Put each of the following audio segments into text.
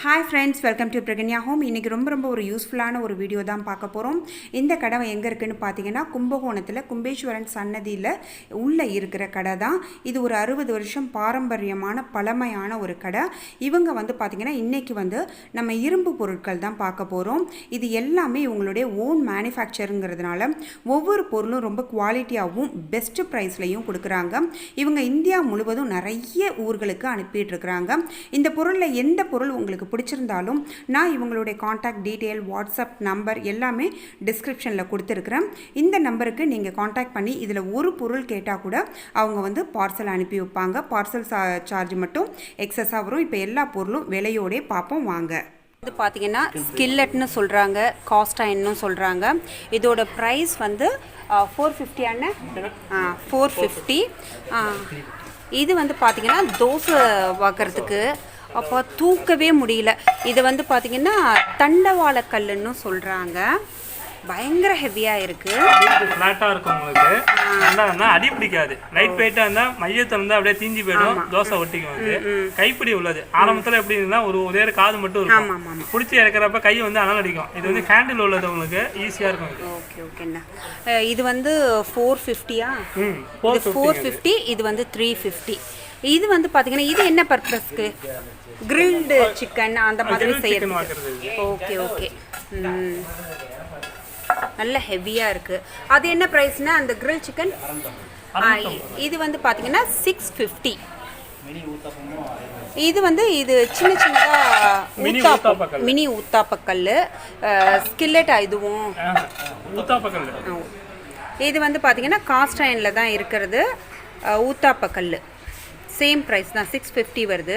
Hi friends, welcome to Praganyahome. இன்னைக்கு ரொம்ப ஒரு யூஸ்ஃபுல்லான ஒரு வீடியோ தான் பார்க்க போறோம். இந்த கடை எங்க இருக்குன்னு பாத்தீங்கன்னா கும்பகோணத்துல கும்பேஸ்வரன் சன்னதியில உள்ள இருக்கிற கடை தான். இது ஒரு 60 வருஷம் பாரம்பரியமான பழமையான ஒரு கடை. இவங்க வந்து பாத்தீங்கன்னா இன்னைக்கு வந்து நம்ம இரும்பு பொருட்கள் தான் பார்க்க போறோம். இது எல்லாமே இவங்களுடைய ஓன் மேனுஃபேக்சரிங்கிறதுனால ஒவ்வொரு பொருளும் ரொம்ப குவாலிட்டியாவும் பெஸ்ட் பிரைஸ்லயும் கொடுக்கறாங்க. இவங்க இந்தியா முழுவதும் நிறைய ஊர்களுக்கு அனுப்பிட்டு இருக்காங்க. இந்த பொருள்ல எந்த பொருள் உங்களுக்கு பிடிச்சிருந்தாலும் நான் இவங்களுடைய காண்டாக்ட் டீடைல் வாட்ஸ்அப் நம்பர் எல்லாமே டிஸ்கிரிப்ஷனில் கொடுத்துருக்குறேன். இந்த நம்பருக்கு நீங்கள் காண்டாக்ட் பண்ணி இதில் ஒரு பொருள் கேட்டால் கூட அவங்க வந்து பார்சல் அனுப்பி வைப்பாங்க. பார்சல் சார்ஜ் மட்டும் எக்ஸஸாக வரும். இப்போ எல்லா பொருளும் விலையோடே பார்ப்போம் வாங்க. இது பார்த்தீங்கன்னா ஸ்கில்லட்னு சொல்கிறாங்க, காஸ்ட் அயன்னு சொல்கிறாங்க. இதோட ப்ரைஸ் வந்து 450 அண்ணா 450. இது வந்து பார்த்தீங்கன்னா தோசை வாக்குறதுக்கு அப்போ தூக்கவே முடியல. இது வந்து பார்த்தீங்கன்னா தண்டவாளக்கல்லுன்னு சொல்கிறாங்க. பயங்கர ஹெவியாக இருக்குது. ஃப்ளாட்டாக இருக்கும் உங்களுக்கு. என்ன அடி பிடிக்காது. லைட் வெயிட்டாக இருந்தால் மையத்தை வந்து அப்படியே தீஞ்சி போயிடும். தோசை ஒட்டிக்கும். வந்து கைப்பிடி உள்ளது. ஆரம்பத்தில் எப்படி இருந்தால் ஒரே காது மட்டும் இருக்கும். பிடிச்சி இறக்குறப்ப கை வந்து அனல் அடிக்கும். இது வந்து ஹேண்டில் உள்ளது உங்களுக்கு ஈஸியாக இருக்கும். ஓகே ஓகேண்ணா. இது வந்து 450. இது 450. இது வந்து 350. இது வந்து பார்த்தீங்கன்னா இது என்ன பர்பஸ்க்கு? கிரில்டு சிக்கன் அந்த மாதிரி செய்யறது. Okay okay. நல்ல ஹெவியாக இருக்குது. அது என்ன ப்ரைஸ்னா அந்த கிரில் சிக்கன்? இது வந்து பார்த்தீங்கன்னா 650. இது வந்து இது சின்ன சின்னதாக மினி ஊத்தாப்பக்கல் ஸ்கில்லெட். இதுவும் ஊத்தாப்பக்கல். இது வந்து பார்த்தீங்கன்னா காஸ்ட் அயனில் தான் இருக்கிறது. ஊத்தாப்பக்கல் சேம் ப்ரைஸ் தான் 650 வருது.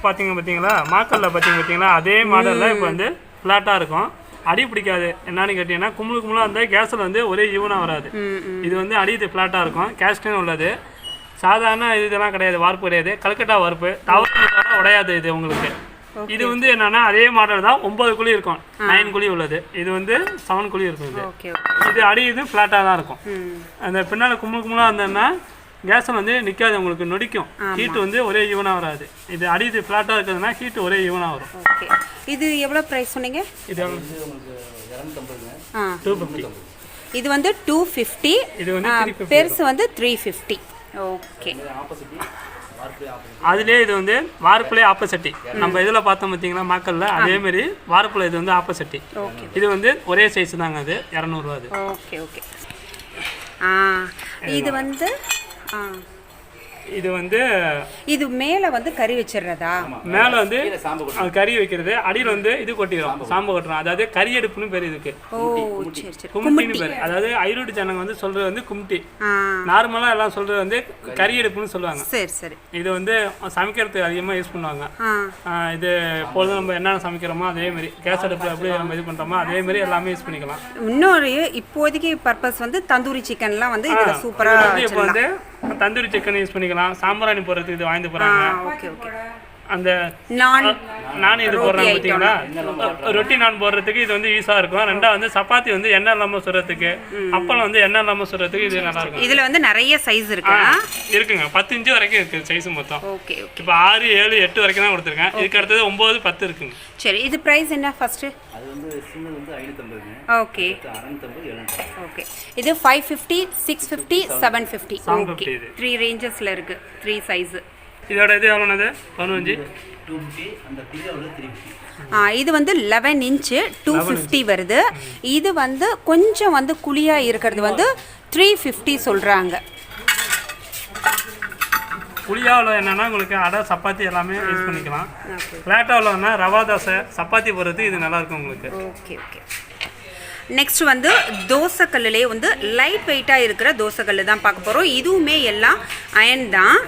பார்த்தீங்களா மாக்கல்ல பார்த்தீங்களா அதே மாடலில் இப்போ வந்து ஃப்ளாட்டாக இருக்கும். அடி பிடிக்காது. என்னன்னு கேட்டிங்கன்னா கும்பலாக இருந்தால் கேஸில் வந்து ஒரே ஈவனாக வராது. இது வந்து அடி இது ஃப்ளாட்டாக இருக்கும். கேஸ்டன் உள்ளது. சாதாரண இதெல்லாம் கிடையாது. வார்ப்பு கிடையாது. கல்கட்டா வார்ப்பு. தவறு உடையாது இது உங்களுக்கு. இது வந்து என்னன்னா அதே மாடல் தான். 9 குழி இருக்கும். 9 குழி உள்ளது. இது வந்து 7 குழி இருக்கும். இது அடி இது ஃப்ளாட்டாக தான் இருக்கும். அந்த பின்னால் கும்பலாக இருந்ததுன்னா கேஸில் வந்து நிற்காது. உங்களுக்கு நொடிக்கும். ஹீட் வந்து ஒரே ஈவனாக வராது. இது அடி இது ஃப்ளாட்டாக இருக்கிறதுனா ஹீட் ஒரே ஈவனாக வரும். ஓகே. இது எவ்வளோ ப்ரைஸ் சொன்னீங்க? இது 250. இது வந்து 250. இது வந்து பெருசு வந்து 350. ஓகே. அதுலேயே இது வந்து வார்ப்புலேயே ஆப்போசிட்டி. நம்ம இதில் பார்த்தோம் பார்த்தீங்களா மாக்கல்ல அதேமாரி வார்ப்பில் இது வந்து ஆப்போசிட்டி. இது வந்து ஒரே சைஸ் தாங்க. அது 200 ரூபா. அது ஓகே ஓகே. இது வந்து இது வந்து இது மேலே வந்து கறி வச்சிடுறதா? மேலே வந்து கறி வைக்கிறது. அடியில் வந்து இது கொட்டிடும். சாம்பு கொட்டுறோம். அதாவது கறி அடுப்புன்னு பேர் இதுக்கு. கும்மிட்டின்னு பேர். அதாவது ஐரோடு ஜனங்க வந்து சொல்றது வந்து கும்மிட்டி. நார்மலாக எல்லாம் சொல்றது வந்து கறி அடுப்புன்னு சொல்லுவாங்க. சரி சரி. இது வந்து சமைக்கிறதுக்கு அதிகமாக யூஸ் பண்ணுவாங்க. இது எப்பொழுதும் நம்ம என்னென்ன சமைக்கிறோமோ அதே மாதிரி கேஸ் அடுப்பில் எப்படி நம்ம இது பண்ணுறோமோ அதே மாதிரி எல்லாமே யூஸ் பண்ணிக்கலாம். இன்னொரு இப்போதைக்கு பர்பஸ் வந்து தந்தூரி சிக்கன்லாம் வந்து இதில் சூப்பராக இப்போ வந்து தந்தூரி சிக்கன் யூஸ் பண்ணிக்கலாம். சாம்பிராணி போடுறதுக்கு இது வாங்கி போகிறாங்க. Okay okay. அந்த நான் இது போடுறாங்க பார்த்தீங்களா ரொட்டி நான் போடுறதுக்கு இது வந்து ஈஸியாக இருக்கும். ரெண்டாவது வந்து சப்பாத்தி வந்து எண்ணெய் இல்லாமல் சுடுறதுக்கு, அப்பளம் வந்து எண்ணெய் இல்லாமல் சுடுறதுக்கு இது நல்லா இருக்கும். இதில் வந்து நிறைய சைஸ் இருக்குங்க. 10 இன்ச்சு வரைக்கும் இருக்குது சைஸ் மொத்தம். ஓகே. இப்போ 6, 7, 8 வரைக்கும் தான் கொடுத்துருக்கேன். இதுக்கு அடுத்தது 9, 10 இருக்குங்க. சரி. இது ப்ரைஸ் என்ன ஃபர்ஸ்ட்? அது வந்து சின்னது வந்து 550. ஓகே 650, 700. ஓகே. இது 550, 650, 750. ஓகே. 3 ரேஞ்சஸ்ல இருக்கு. 3 சைஸ். இதோட இது எவ்வளோனது? 15. 250. அந்த பிரியாவில் 350. இது வந்து 11 இன்ச்சு 250 வருது. இது வந்து கொஞ்சம் வந்து குழியாக இருக்கிறது வந்து 350 சொல்கிறாங்க. புளியாவில் என்னென்னா உங்களுக்கு அடை சப்பாத்தி எல்லாமே யூஸ் பண்ணிக்கலாம். ஃப்ளாட்டாவில் ரவா தோசை சப்பாத்தி போடுறது இது நல்லாயிருக்கும் உங்களுக்கு. Okay okay. நெக்ஸ்ட் வந்து தோசைக்கல்லுலேயே வந்து லைட் வெயிட்டாக இருக்கிற தோசைக்கல் தான் பார்க்க போகிறோம். இதுவுமே எல்லாம் அயன் தான்.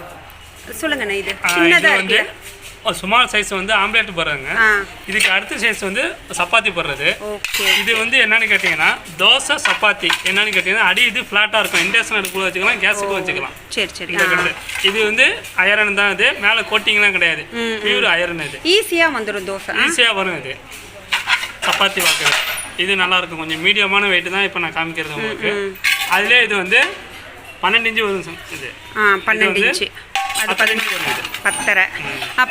சொல்லுங்கண்ணா. இது சின்னதாக இருக்கு. சுமார் சைஸ் வந்து ஆம்லேட் போடுறாங்க. இதுக்கு அடுத்த சைஸ் வந்து சப்பாத்தி போடுறது. இது வந்து என்னன்னு கேட்டிங்கன்னா தோசை சப்பாத்தி என்னன்னு கேட்டிங்கன்னா அடி இது ஃப்ளாட்டாக இருக்கும். இண்டக்ஷன் அடுப்புல வச்சுக்கலாம், கேஸுக்கும் வச்சுக்கலாம். சரி சரி. இது வந்து அயரன் தான். இது மேலே கோட்டிங்லாம் கிடையாது. Pure iron. இது ஈஸியாக வந்துடும். தோசை ஈஸியாக வரும். இது சப்பாத்தி பார்க்குறது இது நல்லாயிருக்கும். கொஞ்சம் மீடியமான வெயிட் தான் இப்போ நான் காமிக்கிறது உங்களுக்கு. அதுலேயே இது வந்து 12 இன்ச்சு வரும். இது 12 இன்ச்சு. அது 10.5.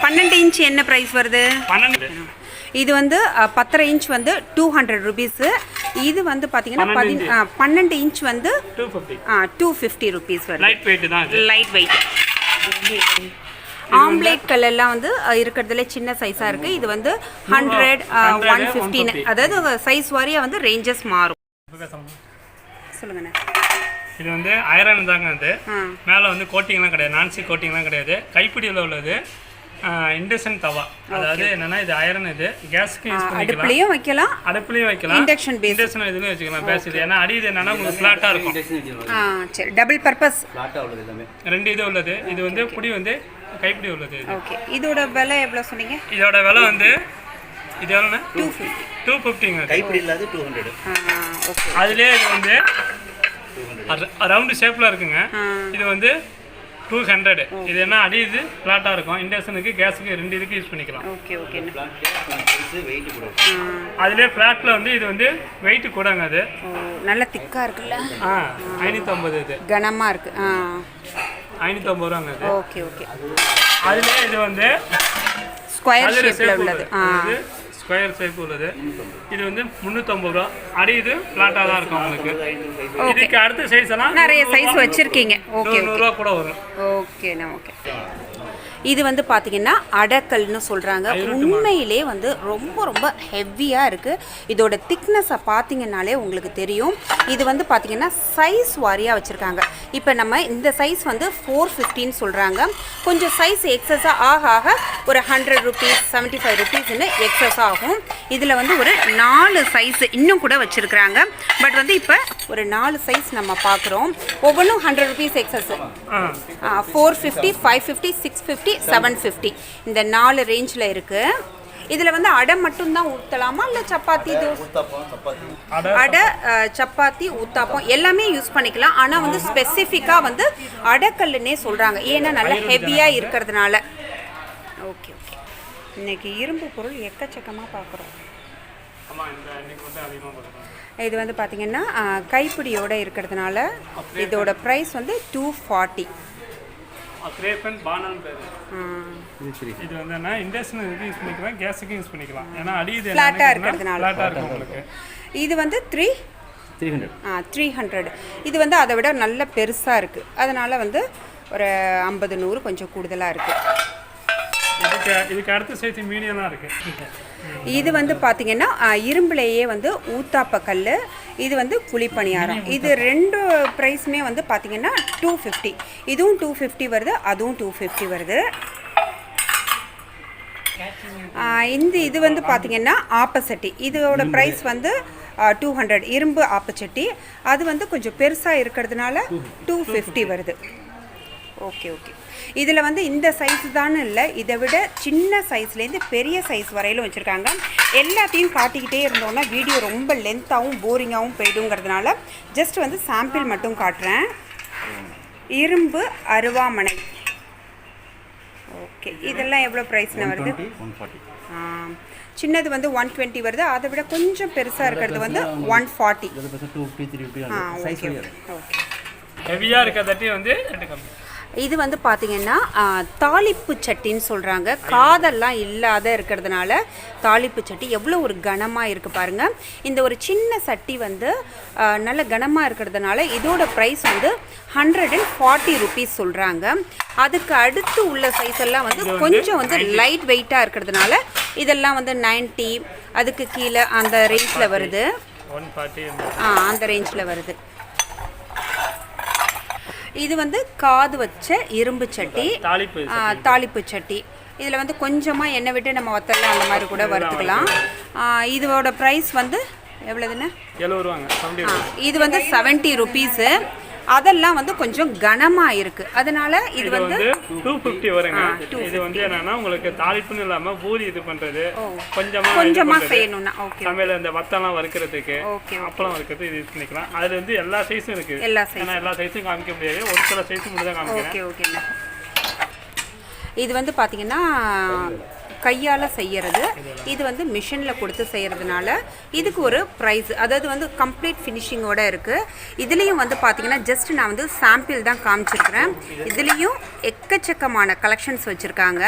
12 இன்ச் என்ன ப்ரைஸ் வருது? 12. இது வந்து 10 இன்ச் வந்து 200 ருபீஸு. இது வந்து பார்த்தீங்கன்னா 12 இன்ச் வந்து 250 ருபீஸ் வருது. லைட் வெயிட் தான், லைட் வெயிட். ஆம்லேட் கலர்லாம் வந்து இருக்கிறதுல சின்ன சைஸாக இருக்குது. இது வந்து 100, 115, அதாவது சைஸ் வாரியாக வந்து ரேஞ்சஸ் மாறும். சொல்லுங்கண்ணே. இது வந்து ஐரன் தாங்க. அது மேலே வந்து கோட்டிங்லாம் கிடையாது, நான்ஸ்டிக் கோட்டிங்லாம் கிடையாது. கைப்பிடியில் உள்ளது இண்டக்ஷன் தவா. அதாவது என்னன்னா இது ஐரன், இது கேஸ்க்கு யூஸ் பண்ணிக்கலாம், அடுப்புலயும் வைக்கலாம், இண்டக்ஷன் இதுலயும் வச்சுக்கலாம். பேஸ் இது ஏன்னா அடி இது என்னன்னா உங்களுக்கு ஃபிளாட்டா இருக்கும். சரி, டபுள் பர்பஸ் ஃபிளாட்டா உள்ளது எல்லாமே. 2 இது உள்ளது. இது வந்து புடி வந்து கைப்பிடி உள்ளது. ஓகே, இதோட விலை எவ்வளவு சொன்னீங்க? இதோட விலை வந்து இது எவ்வளவுனா 250ங்க. கைப்பிடி இல்லாத 200. ஓகே, அதுலயே இது வந்து ரவுண்ட் ஷேப்ல இருக்குங்க. இது வந்து 200. இது என்ன அடி இது ஃபிளாட்டா இருக்கும். இண்டக்ஷனுக்கு கேஸுக்கு 2 இதுக்கு யூஸ் பண்ணிக்கலாம். Okay okay. வெயிட் கூட. அதுலயே ஃபிளாட்ல வந்து இது வந்து வெயிட் கூடங்க. அது நல்ல திக்கா இருக்குல்ல. 550. இது கனமா இருக்கு. 550 ரூபாங்க அது. Okay okay. அதுலயே இது வந்து ஸ்கொயர் ஷேப்ல உள்ளது. ஸ்கொயர் ஷேப் உள்ளது. இது வந்து 350 ரூபா. அடி இது ஃபிளாட்டா தான் இருக்கும் உங்களுக்கு. இதுக்கு அடுத்த சைஸ் எல்லாம் நிறைய சைஸ் வச்சிருக்கீங்க. ஓகே, 100 ரூபா கூட வரும். ஓகேண்ணா. ஓகே, இது வந்து பார்த்தீங்கன்னா அடக்கல்னு சொல்கிறாங்க. உண்மையிலே வந்து ரொம்ப ரொம்ப ஹெவியாக இருக்குது. இதோட திக்னஸை பார்த்தீங்கன்னாலே உங்களுக்கு தெரியும். இது வந்து பார்த்தீங்கன்னா சைஸ் வாரியாக வச்சுருக்காங்க. இப்போ நம்ம இந்த சைஸ் வந்து 450ன்னு சொல்கிறாங்க. கொஞ்சம் சைஸ் எக்ஸஸாக ஆக ஒரு 100 ருபீஸ் 75 ருபீஸ்ன்னு எக்ஸஸ் ஆகும். இதில் வந்து ஒரு 4 சைஸ் இன்னும் கூட வச்சுருக்குறாங்க. பட் வந்து இப்போ ஒரு 4 சைஸ் நம்ம பார்க்குறோம். ஒவ்வொன்றும் 100 ருபீஸ் எக்ஸஸ். 450, 550, 650, 750 இந்த 4 ரேஞ்சில் இருக்குது. இதில் வந்து அடை மட்டும்தான் ஊற்றலாமா இல்லை சப்பாத்தி, அடை, சப்பாத்தி, ஊத்தாப்பம் எல்லாமே யூஸ் பண்ணிக்கலாம். ஆனால் வந்து ஸ்பெசிஃபிக்காக வந்து அடைக்கல்லுன்னே சொல்கிறாங்க. ஏன்னா நல்லா ஹெவியாக இருக்கிறதுனால. Okay okay. இன்னைக்கு இரும்பு பொருள் எக்கச்சக்கமாக பார்க்குறோம். இது வந்து பார்த்தீங்கன்னா கைப்பிடியோடு இருக்கிறதுனால இதோட ப்ரைஸ் வந்து 240. இது வந்து என்ன இண்டக்ஷனுக்கு யூஸ் பண்ணிக்கலாம், கேஸுக்கு யூஸ் பண்ணிக்கலாம். ஏன்னா அடி இது ஃப்ளாட்டா இருக்கிறதுனால ஃப்ளாட்டா இருக்கும் உங்களுக்கு. இது வந்து 300. இது வந்து அதை விட நல்ல பெருசா இருக்கு. அதனால வந்து ஒரு 50 100 கொஞ்சம் கூடுதலா இருக்கு. இதுக்கு அடுத்த சைஸ் மீடியமா இருக்கு. இது வந்து பார்த்தீங்கன்னா இரும்புலேயே வந்து ஊத்தாப்ப கல். இது வந்து குழிப்பணியாரம். இது 2 ப்ரைஸுமே வந்து பார்த்தீங்கன்னா 250. இதுவும் 250 வருது, அதுவும் 250 வருது. இது வந்து பார்த்தீங்கன்னா ஆப்பச்சட்டி. இதோட ப்ரைஸ் வந்து 200. இரும்பு ஆப்பச்சட்டி. அது வந்து கொஞ்சம் பெருசாக இருக்கிறதுனால 250 வருது. Okay okay. இதில் வந்து இந்த சைஸ் தானே இல்லை, இதை விட சின்ன சைஸ்லேருந்து பெரிய சைஸ் வரையிலும் வச்சுருக்காங்க. எல்லாத்தையும் காட்டிக்கிட்டே இருந்தோன்னா வீடியோ ரொம்ப லென்த்தாகவும் போரிங்காகவும் போயிடுங்கிறதுனால ஜஸ்ட் வந்து சாம்பிள் மட்டும் காட்டுறேன். இரும்பு அருவாமனை. ஓகே, இதெல்லாம் எவ்வளோ ப்ரைஸ்னு வருது? சின்னது வந்து 120 வருது. அதை விட கொஞ்சம் பெருசாக இருக்கிறது வந்து 140. Okay okay. ஹெவியாக இருக்க தட்டி வந்து கம்மி. இது வந்து பார்த்தீங்கன்னா தாளிப்பு சட்டின்னு சொல்கிறாங்க. காதெல்லாம் இல்லாத இருக்கிறதுனால தாளிப்பு சட்டி எவ்வளோ ஒரு கனமாக இருக்குது பாருங்கள். இந்த ஒரு சின்ன சட்டி வந்து நல்ல கனமாக இருக்கிறதுனால இதோட ப்ரைஸ் வந்து 140 ருபீஸ் சொல்கிறாங்க. அதுக்கு அடுத்து உள்ள சைஸ் எல்லாம் வந்து கொஞ்சம் வந்து லைட் வெயிட்டாக இருக்கிறதுனால இதெல்லாம் வந்து 90, அதுக்கு கீழே அந்த ரேஞ்சில் வருது. 140 அந்த ரேஞ்சில் வருது. இது வந்து காது வச்ச இரும்பு சட்டி, தாளிப்பு சட்டி. இதில் வந்து கொஞ்சமாக எண்ணெய் விட்டு நம்ம வத்தல அந்த மாதிரி கூட வறுத்துக்கலாம். இதோட ப்ரைஸ் வந்து எவ்வளோதுன்னு? 70 ரூபாங்க. இது வந்து 70 ருபீஸு. அதெல்லாம் வந்து கொஞ்சம் கனமாக இருக்குது. அதனால இது வந்து 250 வருங்க. இது வந்து என்னன்னா உங்களுக்கு தாளிப்புன்னு இல்லாமல் பூரி இது பண்ணுறது கொஞ்சமாக செய்யணும்னா ஓகே. சமையல் இந்த வத்தெல்லாம் வறுக்கிறதுக்கு, அப்பளம் வறுக்கிறது இது யூஸ் பண்ணிக்கலாம். அதில் வந்து எல்லா சைஸும் இருக்குது. எல்லா சைஸும் காமிக்க முடியாது, ஒரு சில சைஸும் மட்டும் தான் காமிக்கிறேன். Okay okay. இது வந்து பார்த்தீங்கன்னா கையால் செய்கிறது. இது வந்து மிஷினில் கொடுத்து செய்கிறதுனால இதுக்கு ஒரு ப்ரைஸ், அதாவது வந்து கம்ப்ளீட் ஃபினிஷிங்கோடு இருக்குது. இதுலேயும் வந்து பார்த்திங்கன்னா ஜஸ்ட் நான் வந்து சாம்பிள் தான் காமிச்சிருக்கிறேன். இதுலேயும் எக்கச்சக்கமான கலெக்ஷன்ஸ் வச்சுருக்காங்க.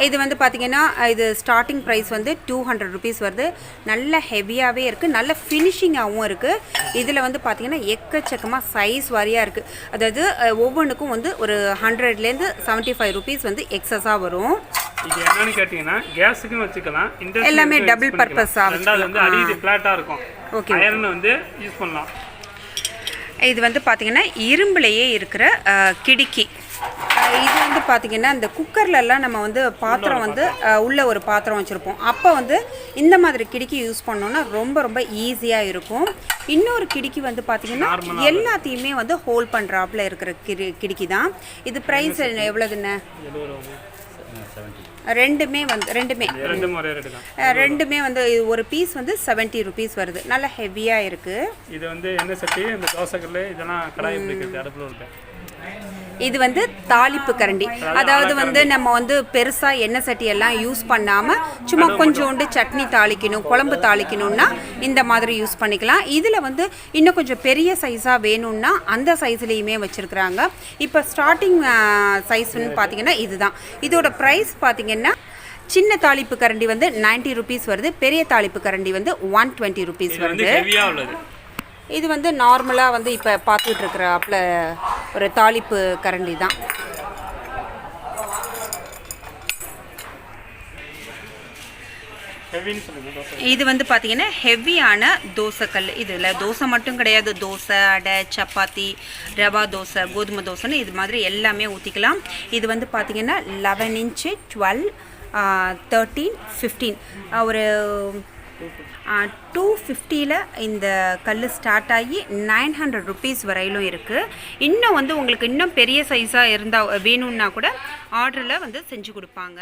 இது வந்து பார்த்திங்கன்னா இது ஸ்டார்டிங் ப்ரைஸ் வந்து 200 rupees வருது. நல்ல ஹெவியாகவே இருக்குது, நல்ல ஃபினிஷிங்காகவும் இருக்குது. இதில் வந்து பார்த்திங்கன்னா எக்கச்சக்கமாக சைஸ் வாரியாக இருக்குது. அதாவது ஒவ்வொன்றுக்கும் வந்து ஒரு 100லேருந்து 75 rupees வந்து எக்ஸஸாக வரும். இது என்னன்னு கேட்டிங்கன்னா கேஸுக்கும் வச்சுக்கலாம், எல்லாமே டபுள் பர்பஸாக. ரெண்டாவது வந்து அடி ஃப்ளாட்டாக இருக்கும். ஓகே, அயர்ன் வந்து யூஸ் பண்ணலாம். இது வந்து பார்த்திங்கன்னா இரும்புலையே இருக்கிற கிடுக்கி. இது வந்து பார்த்திங்கன்னா இந்த குக்கர்லலாம் நம்ம வந்து பாத்திரம் வந்து உள்ள ஒரு பாத்திரம் வச்சுருப்போம். அப்போ வந்து இந்த மாதிரி கிடுக்கி யூஸ் பண்ணோன்னா ரொம்ப ரொம்ப ஈஸியாக இருக்கும். இன்னொரு கிடுக்கி வந்து பார்த்திங்கன்னா எல்லாத்தையுமே வந்து ஹோல்ட் பண்ணுறாப்புல இருக்கிற கிடுக்கி தான். இது ப்ரைஸ் எவ்வளோதுண்ணே? ரெண்டுமே வந்து ஒரு பீஸ் வந்து 70 rupees வருது. நல்லா ஹெவியாக இருக்குது. இது வந்து என்ன சட்டி, இந்த தோசைக்கல் இதெல்லாம் கடாய் பிடிக்கிறது அடுப்பில் இருக்கு. இது வந்து தாளிப்பு கரண்டி. அதாவது வந்து நம்ம வந்து பெருசாக எண்ணெய் சட்டி எல்லாம் யூஸ் பண்ணாமல் சும்மா கொஞ்சோண்டு சட்னி தாளிக்கணும், குழம்பு தாளிக்கணும்னா இந்த மாதிரி யூஸ் பண்ணிக்கலாம். இதில் வந்து இன்னும் கொஞ்சம் பெரிய சைஸாக வேணும்னா அந்த சைஸ்லேயுமே வச்சுருக்குறாங்க. இப்போ ஸ்டார்டிங் சைஸ்ன்னு பார்த்தீங்கன்னா இதுதான். இதோட ப்ரைஸ் பார்த்தீங்கன்னா சின்ன தாளிப்பு கரண்டி வந்து 90 rupees வருது. பெரிய தாளிப்பு கரண்டி வந்து 120 rupees வருது. இது வந்து நார்மலாக வந்து இப்போ பார்த்துட்டு இருக்கிறாப்புல ஒரு தாளிப்பு கரண்டி தான். இது வந்து பார்த்தீங்கன்னா ஹெவியான தோசைக்கல். இதில் தோசை மட்டும் கிடையாது, தோசை, அடை, சப்பாத்தி, ரவா தோசை, கோதுமை தோசைன்னு இது மாதிரி எல்லாமே ஊற்றிக்கலாம். இது வந்து பார்த்தீங்கன்னா 11 inch, 12, 13, 15 ஒரு 250ல் இந்த கல் ஸ்டார்ட் ஆகி 900 rupees வரையிலும் இருக்குது. இன்னும் வந்து உங்களுக்கு இன்னும் பெரிய சைஸாக இருந்தால் வேணும்னா கூட ஆர்டரில் வந்து செஞ்சு கொடுப்பாங்க.